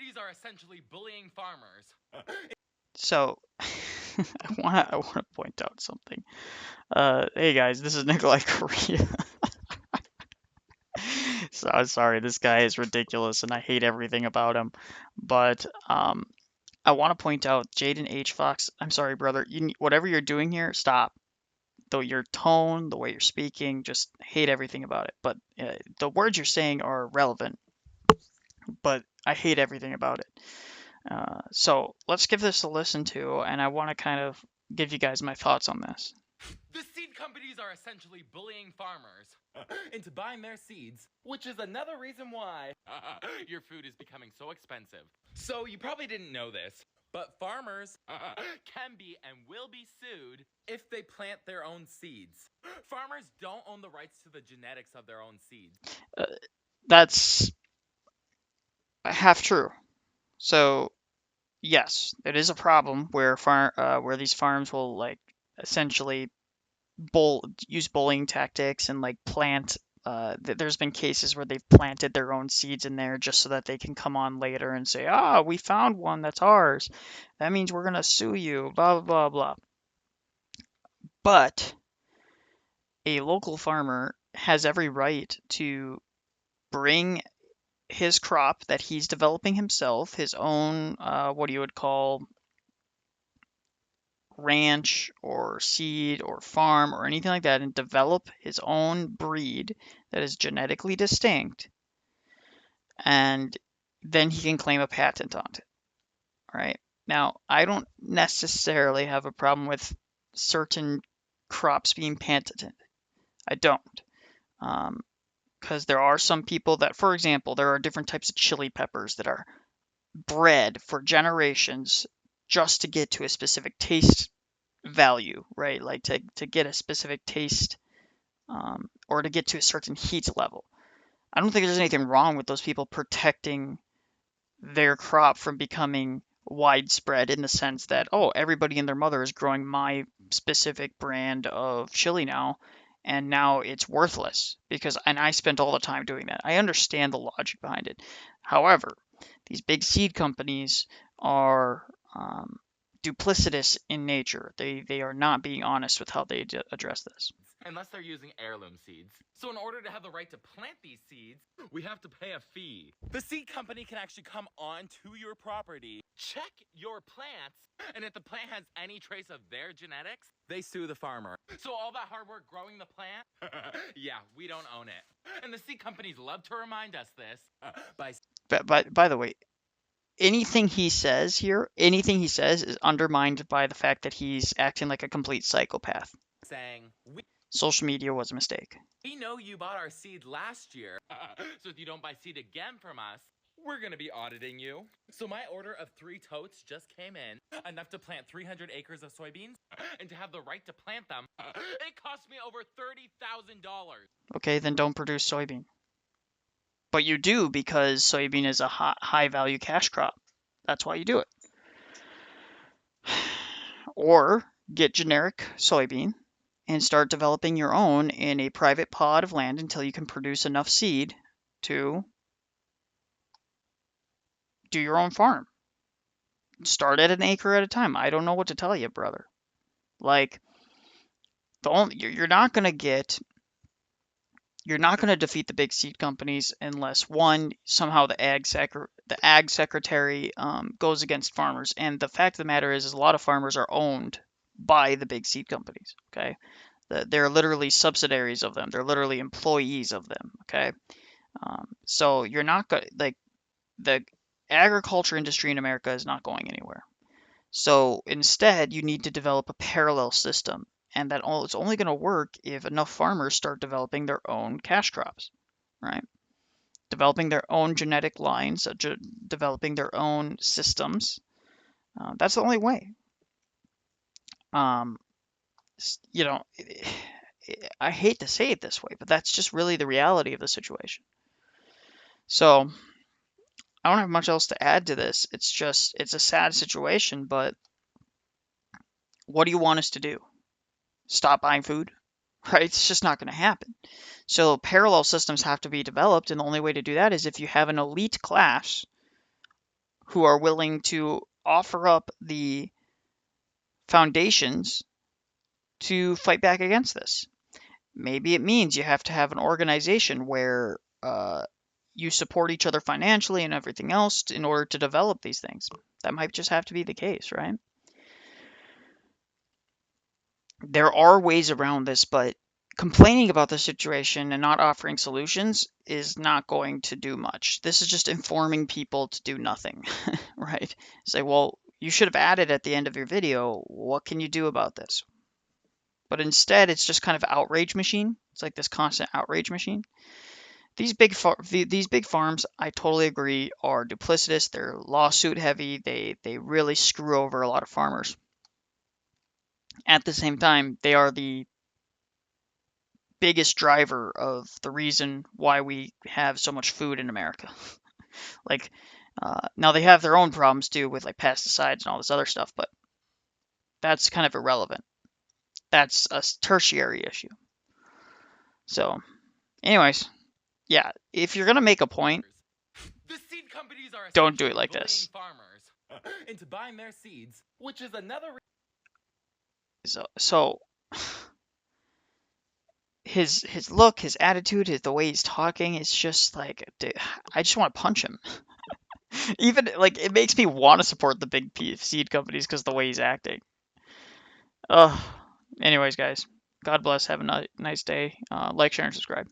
companies are essentially bullying farmers. So, I wanna point out something. Hey guys, this is Nicholai So I'm sorry, this guy is ridiculous and I hate everything about him. But I want to point out Jaden H. Fox. I'm sorry, brother. Whatever you're doing here, stop. Though your tone, the way you're speaking, just hate everything about it. But the words you're saying are relevant, but I hate everything about it. So let's give this a listen to, and I want to kind of give you guys my thoughts on this. The seed companies are essentially bullying farmers into buying their seeds, which is another reason why your food is becoming so expensive. So you probably didn't know this, but farmers can be and will be sued if they plant their own seeds. Farmers don't own the rights to the genetics of their own seeds. That's half true. So yes, it is a problem where where these farms will like essentially use bullying tactics and like plant. There's been cases where they've planted their own seeds in there just so that they can come on later and say, "Ah, we found one that's ours. That means we're gonna sue you." Blah blah blah blah. But a local farmer has every right to bring his crop that he's developing himself, his own, what you would call ranch or seed or farm or anything like that, and develop his own breed that is genetically distinct, and then he can claim a patent on it. All right. Now, I don't necessarily have a problem with certain crops being patented. I don't. Because there are some people that, for example, there are different types of chili peppers that are bred for generations just to get to a specific taste value, right? Like to get a specific taste or to get to a certain heat level. I don't think there's anything wrong with those people protecting their crop from becoming widespread in the sense that, oh, everybody and their mother is growing my specific brand of chili now, and now it's worthless because, and I spent all the time doing that. I understand the logic behind it. However, these big seed companies are duplicitous in nature. They are not being honest with how they address this. Unless they're using heirloom seeds. So in order to have the right to plant these seeds, we have to pay a fee. The seed company can actually come onto your property, check your plants, and if the plant has any trace of their genetics, they sue the farmer. So all that hard work growing the plant, yeah, we don't own it. And the seed companies love to remind us this by the way, anything he says here, anything he says is undermined by the fact that he's acting like a complete psychopath. saying, Social media was a mistake. we know you bought our seed last year, so if you don't buy seed again from us, we're gonna be auditing you. So my order of 3 totes just came in, enough to plant 300 acres of soybeans, and to have the right to plant them, it cost me over $30,000. Okay, then don't produce soybean. But you do because soybean is a high value cash crop. That's why you do it. Or get generic soybean and start developing your own in a private plot of land until you can produce enough seed to do your own farm. Start at an acre at a time. I don't know what to tell you, brother. Like you're not going to defeat the big seed companies unless one somehow the ag secretary goes against farmers. And the fact of the matter is a lot of farmers are owned by the big seed companies. Okay, they're literally subsidiaries of them. They're literally employees of them. Okay, so you're not going like the agriculture industry in America is not going anywhere. So instead, you need to develop a parallel system, and it's only going to work if enough farmers start developing their own cash crops, right? Developing their own genetic lines, developing their own systems. That's the only way. You know, I hate to say it this way, but that's just really the reality of the situation. So I don't have much else to add to this. It's a sad situation, but what do you want us to do? Stop buying food? Right? It's just not going to happen. So parallel systems have to be developed, and the only way to do that is if you have an elite class who are willing to offer up the foundations to fight back against this. Maybe it means you have to have an organization where you support each other financially and everything else in order to develop these things. That might just have to be the case, right? There are ways around this, but complaining about the situation and not offering solutions is not going to do much. This is just informing people to do nothing, right? Say, well, you should have added at the end of your video, what can you do about this? But instead, it's just kind of outrage machine. It's like this constant outrage machine. These big farms, I totally agree, are duplicitous. They're lawsuit heavy. They really screw over a lot of farmers. At the same time, they are the biggest driver of the reason why we have so much food in America. Like, now they have their own problems too with like pesticides and all this other stuff, but that's kind of irrelevant. That's a tertiary issue. So, anyways, yeah, if you're gonna make a point, The seed companies are don't do it like bullying this. farmers into buying their seeds, which is another So his look, his attitude, the way he's talking, it's just like, dude, I just want to punch him. Even like it makes me want to support the big seed companies because the way he's acting. Ugh. Anyways, guys, God bless. Have a nice day. Like, share, and subscribe.